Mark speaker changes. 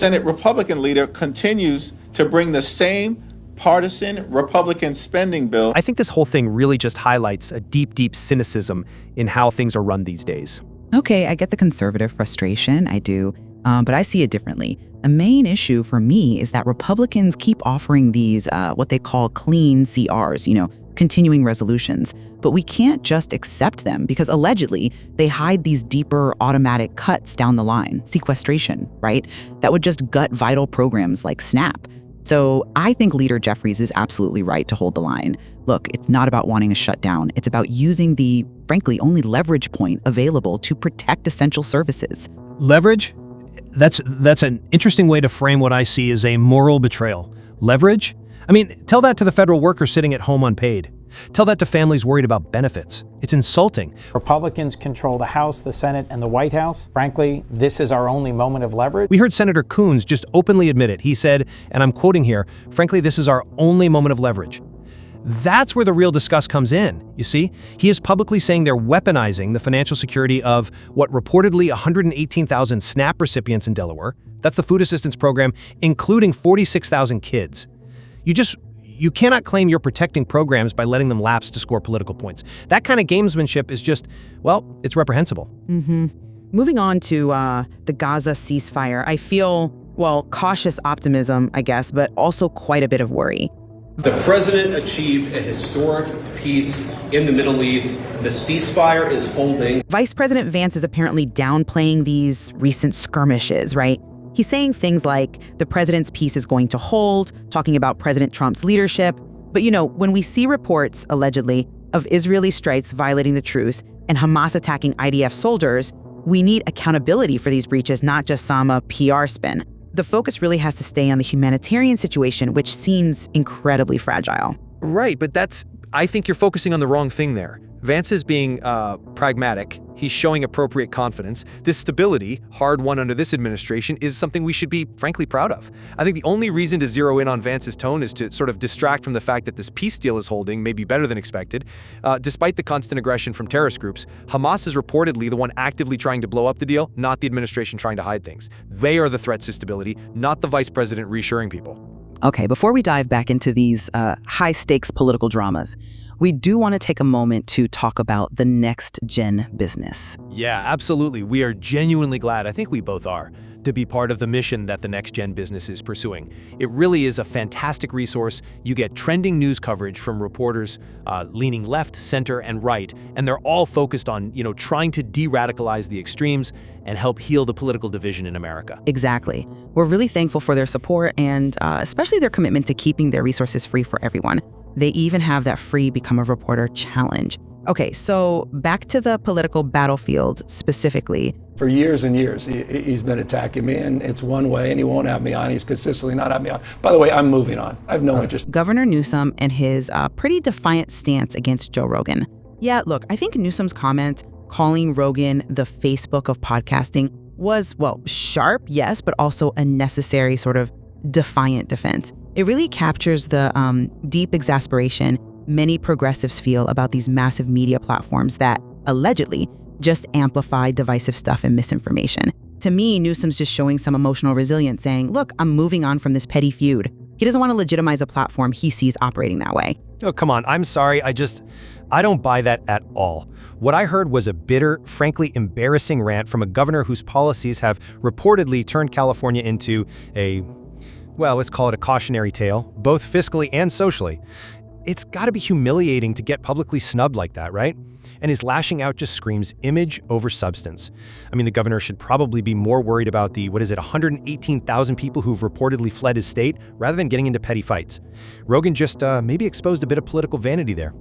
Speaker 1: Senate Republican leader continues to bring the same partisan Republican spending bill.
Speaker 2: I think this whole thing really just highlights a deep, deep cynicism in how things are run these days.
Speaker 3: Okay, I get the conservative frustration, I do, but I see it differently. A main issue for me is that Republicans keep offering these, what they call clean CRs, continuing resolutions. But we can't just accept them because allegedly they hide these deeper automatic cuts down the line, sequestration, right? That would just gut vital programs like SNAP. So I think Leader Jeffries is absolutely right to hold the line. Look, it's not about wanting a shutdown. It's about using the, frankly, only leverage point available to protect essential services.
Speaker 4: Leverage? That's an interesting way to frame what I see as a moral betrayal. Leverage? I mean, tell that to the federal worker sitting at home unpaid. Tell that to families worried about benefits. It's insulting.
Speaker 5: Republicans control the House, the Senate, and the White House. Frankly, this is our only moment of leverage.
Speaker 4: We heard Senator Coons just openly admit it. He said, and I'm quoting here, frankly, this is our only moment of leverage. That's where the real disgust comes in, you see? He is publicly saying they're weaponizing the financial security of what reportedly 118,000 SNAP recipients in Delaware. That's the food assistance program, including 46,000 kids. You cannot claim you're protecting programs by letting them lapse to score political points. That kind of gamesmanship is just, well, it's reprehensible.
Speaker 3: Moving on to the Gaza ceasefire, I feel, cautious optimism, I guess, but also quite a bit of worry.
Speaker 6: The president achieved a historic peace in the Middle East. The ceasefire is holding.
Speaker 3: Vice President Vance is apparently downplaying these recent skirmishes, right? He's saying things like the president's peace is going to hold, talking about President Trump's leadership. But when we see reports, allegedly, of Israeli strikes violating the truth and Hamas attacking IDF soldiers, we need accountability for these breaches, not just some PR spin. The focus really has to stay on the humanitarian situation, which seems incredibly fragile.
Speaker 7: Right, but I think you're focusing on the wrong thing there. Vance is being pragmatic. He's showing appropriate confidence. This stability, hard-won under this administration, is something we should be, frankly, proud of. I think the only reason to zero in on Vance's tone is to sort of distract from the fact that this peace deal is holding, maybe better than expected. Despite the constant aggression from terrorist groups, Hamas is reportedly the one actively trying to blow up the deal, not the administration trying to hide things. They are the threats to stability, not the vice president reassuring people.
Speaker 3: Okay, before we dive back into these high-stakes political dramas, we do want to take a moment to talk about the next-gen business.
Speaker 4: Yeah, absolutely. We are genuinely glad, I think we both are, to be part of the mission that the next-gen business is pursuing. It really is a fantastic resource. You get trending news coverage from reporters leaning left, center, and right, and they're all focused on, trying to de-radicalize the extremes and help heal the political division in America.
Speaker 3: Exactly. We're really thankful for their support and especially their commitment to keeping their resources free for everyone. They even have that free Become a Reporter challenge. Okay, so back to the political battlefield specifically.
Speaker 8: For years and years, he's been attacking me, and it's one way, and he won't have me on. He's consistently not having me on. By the way, I'm moving on. I have no interest.
Speaker 3: Governor Newsom and his pretty defiant stance against Joe Rogan. Yeah, look, I think Newsom's comment calling Rogan the Facebook of podcasting was, sharp, yes, but also a necessary sort of defiant defense. It really captures the deep exasperation many progressives feel about these massive media platforms that allegedly just amplify divisive stuff and misinformation. To me, Newsom's just showing some emotional resilience, saying, look, I'm moving on from this petty feud. He doesn't want to legitimize a platform he sees operating that way.
Speaker 4: Oh, come on. I'm sorry. I don't buy that at all. What I heard was a bitter, frankly embarrassing rant from a governor whose policies have reportedly turned California into let's call it a cautionary tale, both fiscally and socially. It's got to be humiliating to get publicly snubbed like that, right? And his lashing out just screams image over substance. I mean, the governor should probably be more worried about the, 118,000 people who've reportedly fled his state rather than getting into petty fights. Rogan just maybe exposed a bit of political vanity there.